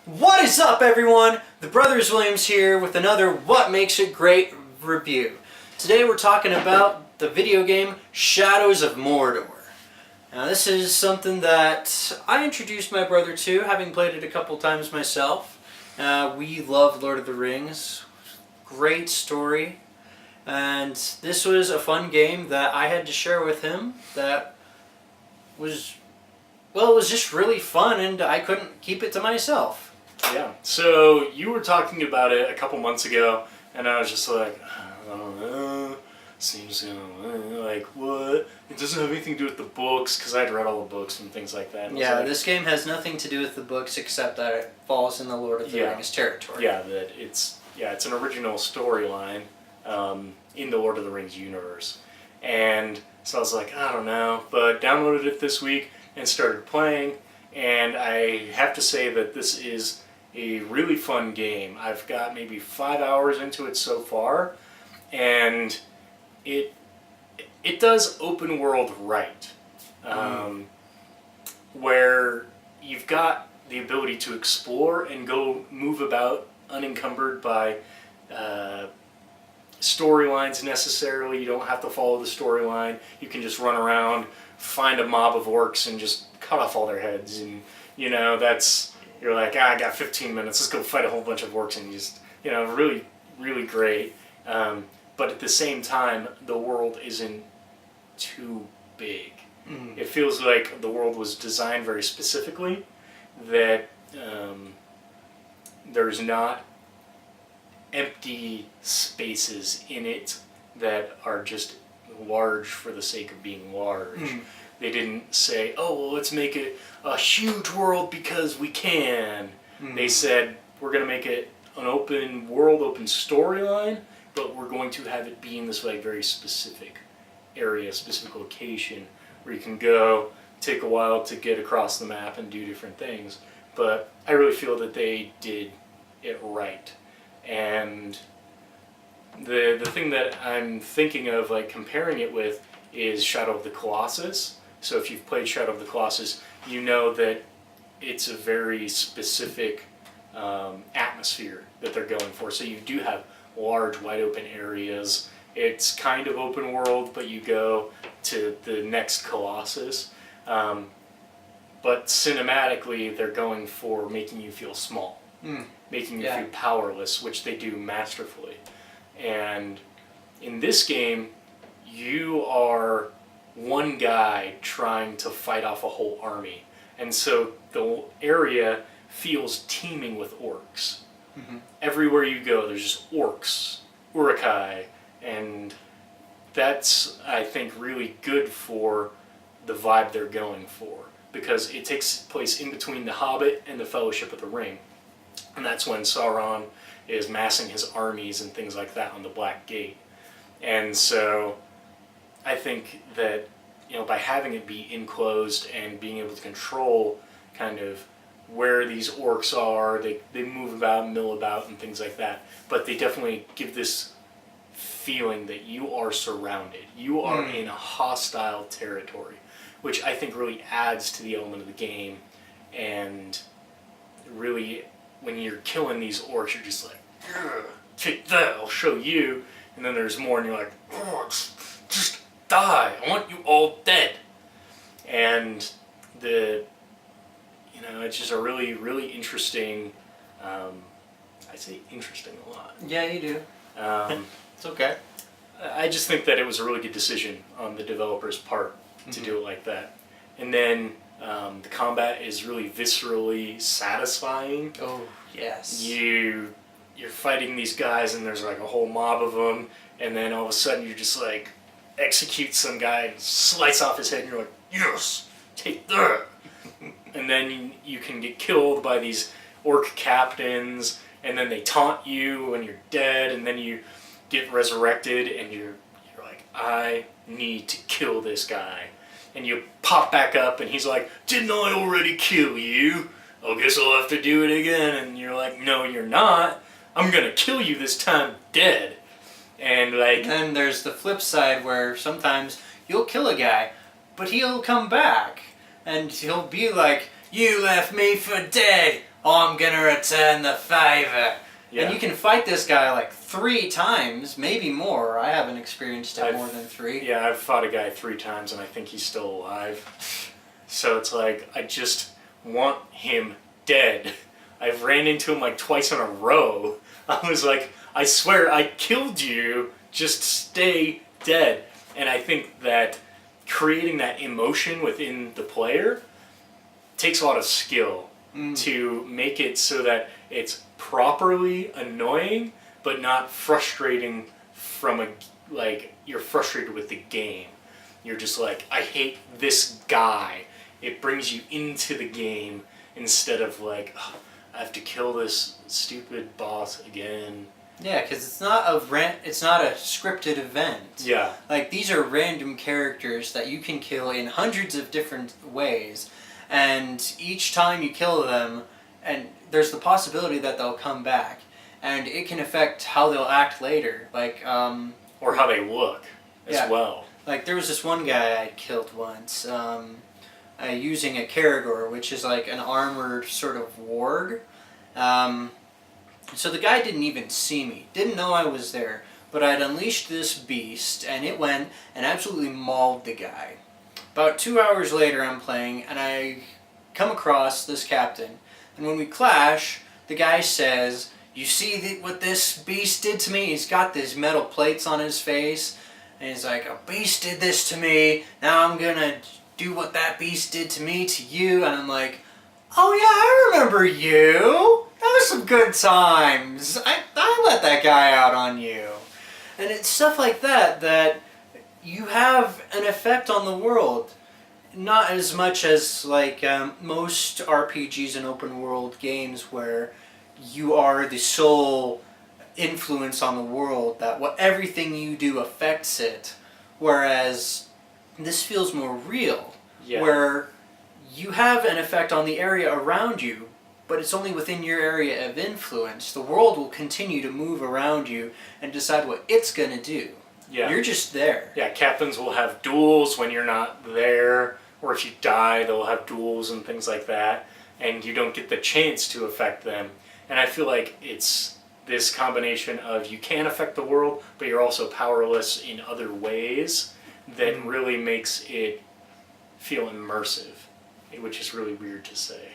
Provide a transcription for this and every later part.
What is up, everyone? The Brothers Williams here with another What Makes It Great review. Today we're talking about the video game Shadows of Mordor. Now this is something that I introduced my brother to, having played it a couple times myself. We love Lord of the Rings. Great story. And this was a fun game that I had to share with him that was, well, it was just really fun and I couldn't keep it to myself. Yeah, so you were talking about it a couple months ago, and I was just like, I don't know, seems like what? It doesn't have anything to do with the books, because I'd read all the books and things like that. Yeah, like, this game has nothing to do with the books except that it falls in the Lord of the Rings territory. Yeah, it's an original storyline in the Lord of the Rings universe. And so I was like, I don't know, but downloaded it this week and started playing, and I have to say that this is a really fun game. I've got maybe 5 hours into it so far, and it does open world right, where you've got the ability to explore and go move about unencumbered by storylines necessarily. You don't have to follow the storyline. You can just run around, find a mob of orcs, and just cut off all their heads. And you're like, I got 15 minutes, let's go fight a whole bunch of orcs, and you just, really, really great. But at the same time, the world isn't too big. It feels like the world was designed very specifically, that there's not empty spaces in it that are just large for the sake of being large. They didn't say, oh, well, let's make it a huge world because we can. They said, we're going to make it an open world, open storyline, but we're going to have it be in this very specific area, specific location, where you can go, take a while to get across the map and do different things. But I really feel that they did it right. And the thing that I'm thinking of comparing it with is Shadow of the Colossus. So if you've played Shadow of the Colossus, you know that it's a very specific atmosphere that they're going for. So you do have large, wide open areas. It's kind of open world, but you go to the next Colossus. But cinematically, they're going for making you feel small, making you feel powerless, which they do masterfully. And in this game, you are one guy trying to fight off a whole army. And so the area feels teeming with orcs. Everywhere you go, there's just orcs, urukai, and that's, I think, really good for the vibe they're going for, because it takes place in between the Hobbit and the Fellowship of the Ring. And that's when Sauron is massing his armies and things like that on the Black Gate. And so I think that, by having it be enclosed and being able to control kind of where these orcs are, they move about, mill about, and things like that. But they definitely give this feeling that you are surrounded. You are in a hostile territory, which I think really adds to the element of the game. And really, when you're killing these orcs, you're just like, take that, I'll show you. And then there's more, and you're like, just die, I want you all dead. And it's just a really, really interesting, I say interesting a lot. Yeah, you do. It's okay. I just think that it was a really good decision on the developer's part to do it like that. And then the combat is really viscerally satisfying. Oh, yes. You're fighting these guys, and there's a whole mob of them, and then all of a sudden you're just execute some guy and slice off his head, and you're like, yes, take that. And then you can get killed by these orc captains, and then they taunt you when you're dead, and then you get resurrected, and you're like, I need to kill this guy. And you pop back up, and he's like, didn't I already kill you? I guess I'll have to do it again. And you're like, no, you're not. I'm gonna kill you this time dead. And then there's the flip side where sometimes you'll kill a guy, but he'll come back, and he'll be like, you left me for dead. oh, I'm gonna return the favor. Yeah. And you can fight this guy like 3 times, maybe more. I haven't experienced it more than 3. Yeah, I've fought a guy 3 times and I think he's still alive. So it's like, I just want him dead. I've ran into him like twice in a row. I was like, I swear I killed you, just stay dead. And I think that creating that emotion within the player takes a lot of skill to make it so that it's properly annoying, but not frustrating you're frustrated with the game. You're just like, I hate this guy. It brings you into the game instead of like, oh, I have to kill this stupid boss again. Yeah, because it's not a scripted event. Yeah. Like, these are random characters that you can kill in hundreds of different ways, and each time you kill them, and there's the possibility that they'll come back, and it can affect how they'll act later. Like, or how they look as well. Like, there was this one guy I killed once, using a Caragor, which is like an armored sort of warg. So the guy didn't even see me, didn't know I was there, but I'd unleashed this beast, and it went and absolutely mauled the guy. About 2 hours later I'm playing, and I come across this captain, and when we clash, the guy says, you see what this beast did to me? He's got these metal plates on his face, and he's like, a beast did this to me, now I'm gonna do what that beast did to me to you. And I'm like, oh yeah, I remember you. That was some good times. I let that guy out on you. And it's stuff like that that you have an effect on the world. Not as much as like most RPGs and open world games where you are the sole influence on the world, that everything you do affects it. Whereas this feels more real, where you have an effect on the area around you, but it's only within your area of influence. The world will continue to move around you and decide what it's going to do. Yeah. You're just there. Yeah, captains will have duels when you're not there, or if you die, they'll have duels and things like that, and you don't get the chance to affect them. And I feel like it's this combination of you can affect the world, but you're also powerless in other ways that really makes it feel immersive, which is really weird to say.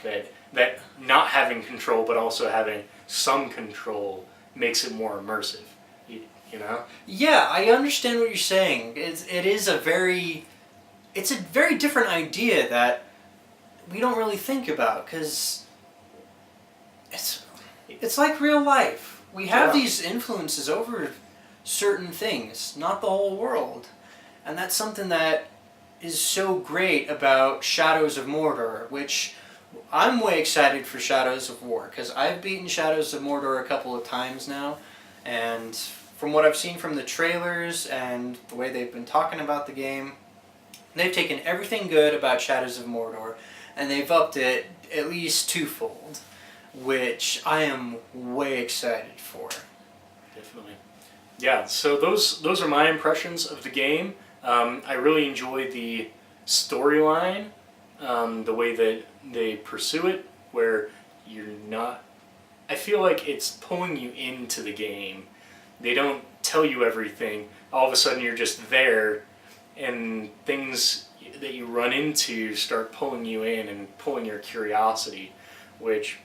That not having control, but also having some control, makes it more immersive. You know? Yeah, I understand what you're saying. It's a very different idea that we don't really think about, because it's like real life. We have these influences over certain things, not the whole world. And that's something that is so great about Shadows of Mordor, which I'm way excited for Shadows of War, because I've beaten Shadows of Mordor a couple of times now, and from what I've seen from the trailers and the way they've been talking about the game, they've taken everything good about Shadows of Mordor and they've upped it at least twofold, which I am way excited for. Definitely. Yeah, so those are my impressions of the game. I really enjoy the storyline, the way that they pursue it, where you're not... I feel like it's pulling you into the game. They don't tell you everything. All of a sudden you're just there, and things that you run into start pulling you in and pulling your curiosity, which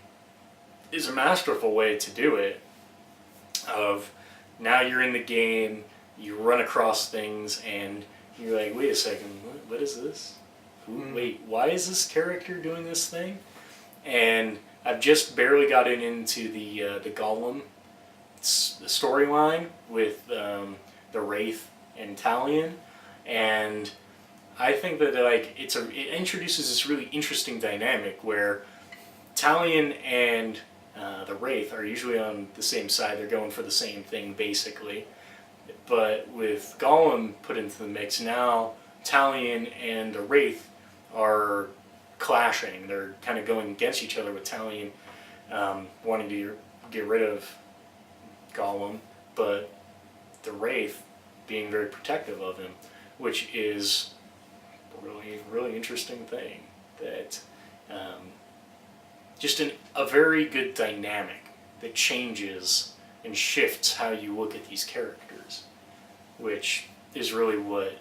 is a masterful way to do it. Of now you're in the game, you run across things, and you're like, wait a second, what is this? Wait, why is this character doing this thing? And I've just barely gotten into the Gollum storyline with the Wraith and Talion, and I think that it introduces this really interesting dynamic where Talion and the Wraith are usually on the same side. They're going for the same thing basically, but with Gollum put into the mix now, Talion and the Wraith are clashing. They're kind of going against each other, with Talion wanting to get rid of Gollum, but the Wraith being very protective of him, which is a really, really interesting thing that just a very good dynamic that changes and shifts how you look at these characters, which is really what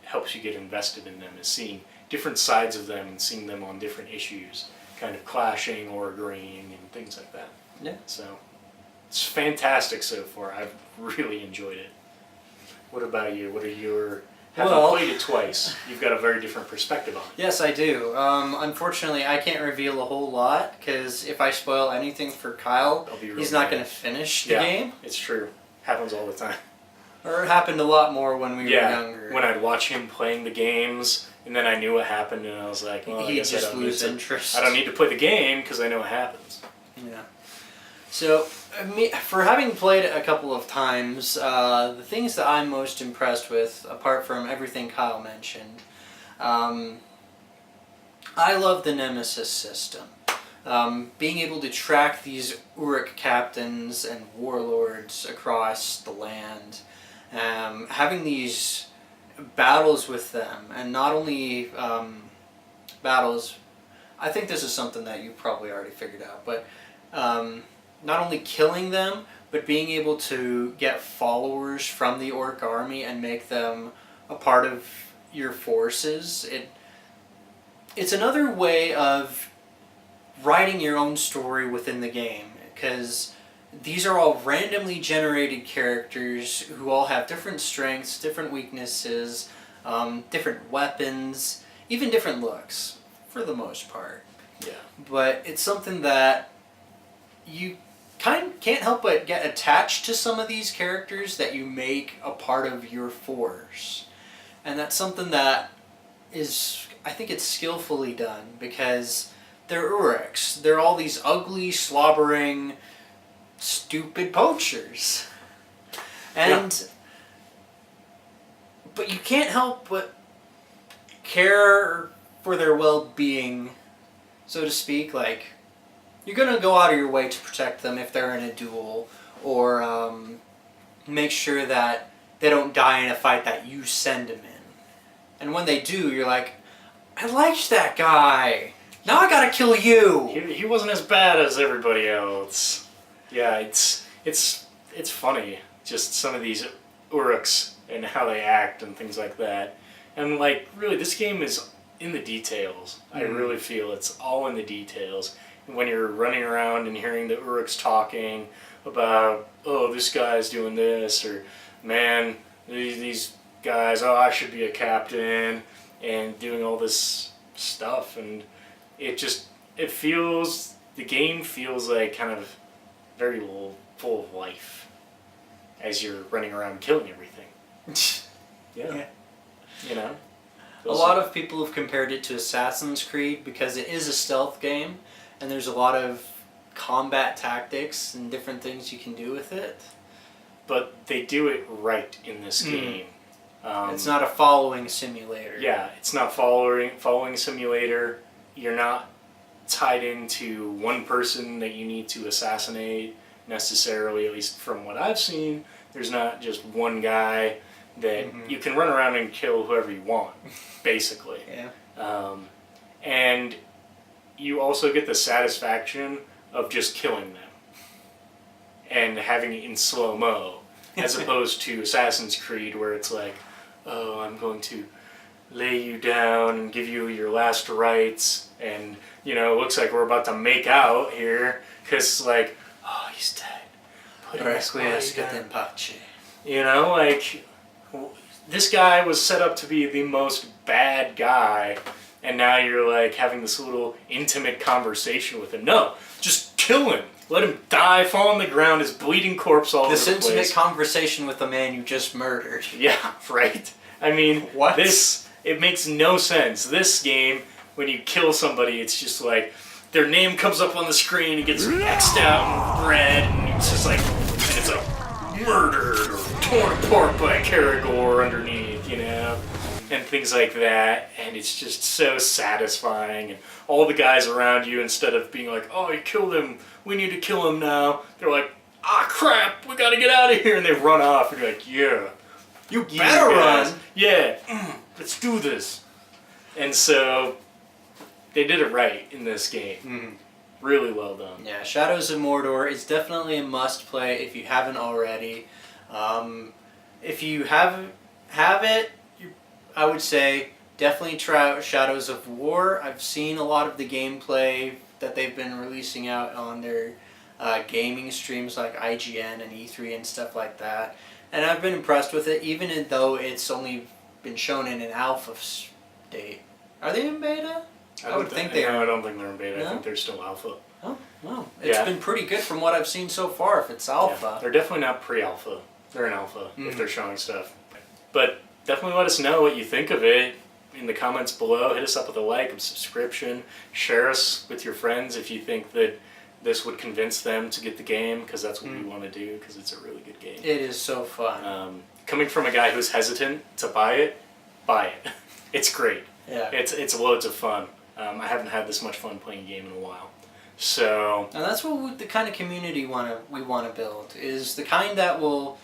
helps you get invested in them, is seeing different sides of them and seeing them on different issues, kind of clashing or agreeing and things like that. Yeah. So it's fantastic so far. I've really enjoyed it. What about you? What are your... Having played it twice, you've got a very different perspective on it. Yes, I do. Unfortunately, I can't reveal a whole lot, because if I spoil anything for Kyle, he's not going to finish the game. It's true. Happens all the time. Or it happened a lot more when we were younger. When I'd watch him playing the games, and then I knew what happened, and I was like, well, I guess just lose interest. I don't need to play the game, because I know what happens. Yeah. So, for having played it a couple of times, the things that I'm most impressed with, apart from everything Kyle mentioned, I love the Nemesis system. Being able to track these Uruk captains and warlords across the land, having these battles with them, and not only battles, I think this is something that you probably already figured out, but not only killing them, but being able to get followers from the Orc army and make them a part of your forces. It's another way of writing your own story within the game, because these are all randomly generated characters who all have different strengths, different weaknesses, different weapons, even different looks, for the most part. Yeah. But it's something that you can't help but get attached to some of these characters that you make a part of your force. And that's something that is, I think it's skillfully done, because they're Uruks. They're all these ugly, slobbering, stupid poachers. And but you can't help but care for their well-being, so to speak. Like, you're going to go out of your way to protect them if they're in a duel, or make sure that they don't die in a fight that you send them in. And when they do, you're like, I liked that guy. Now I gotta kill you. He wasn't as bad as everybody else. Yeah, it's funny, just some of these Uruks and how they act and things like that. And like, really, this game is in the details. I really feel it's all in the details. When you're running around and hearing the Uruks talking about, oh, this guy's doing this, or man, these guys, oh, I should be a captain, and doing all this stuff, and the game feels like kind of very full of life as you're running around killing everything. Yeah. You know? A lot of people have compared it to Assassin's Creed because it is a stealth game, and there's a lot of combat tactics and different things you can do with it. But they do it right in this game. It's not a following simulator. Yeah, it's not following simulator. You're not tied into one person that you need to assassinate necessarily, at least from what I've seen. There's not just one guy that you can run around and kill whoever you want, basically. Yeah. And you also get the satisfaction of just killing them and having it in slow-mo, as opposed to Assassin's Creed, where it's like, oh, I'm going to lay you down and give you your last rites, and, you know, it looks like we're about to make out here, because, like, oh, he's dead. Requiescat in pace. You know, like, this guy was set up to be the most bad guy, and now you're, like, having this little intimate conversation with him. No, just kill him. Let him die, fall on the ground, his bleeding corpse all over the place. This intimate conversation with the man you just murdered. Yeah, right? I mean, what? It makes no sense. This game, when you kill somebody, it's just like, their name comes up on the screen, it gets X'd out in red, and it's just like, and it's like, murdered or torn apart by Karagor underneath, you know? And things like that, and it's just so satisfying, and all the guys around you, instead of being like, oh, you killed him, we need to kill him now, they're like, ah, crap, we gotta get out of here, and they run off, and you're like, yeah. You better run! Yeah, let's do this. And so, they did it right in this game. Really well done. Yeah, Shadows of Mordor is definitely a must play if you haven't already. If you have it, I would say definitely try out Shadows of War. I've seen a lot of the gameplay that they've been releasing out on their gaming streams like IGN and E3 and stuff like that. And I've been impressed with it, even though it's only been shown in an alpha state. Are they in beta? I would think they are. No, I don't think they're in beta. No? I think they're still alpha. Oh, well. It's been pretty good from what I've seen so far if it's alpha. Yeah, they're definitely not pre-alpha. They're in alpha if they're showing stuff. But definitely let us know what you think of it in the comments below. Hit us up with a like, a subscription. Share us with your friends if you think that this would convince them to get the game, because that's what we want to do, because it's a really good game. It is so fun. Coming from a guy who's hesitant to buy it, buy it. It's great. Yeah. It's loads of fun. I haven't had this much fun playing a game in a while. So... And that's the kind of community we want to build, is the kind that will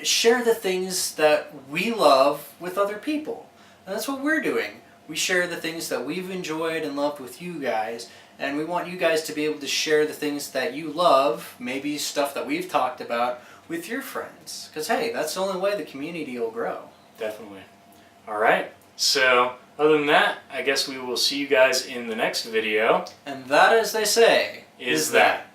share the things that we love with other people. And that's what we're doing. We share the things that we've enjoyed and loved with you guys, and we want you guys to be able to share the things that you love, maybe stuff that we've talked about, with your friends. Because, hey, that's the only way the community will grow. Definitely. All right. So, other than that, I guess we will see you guys in the next video. And that, as they say, is that.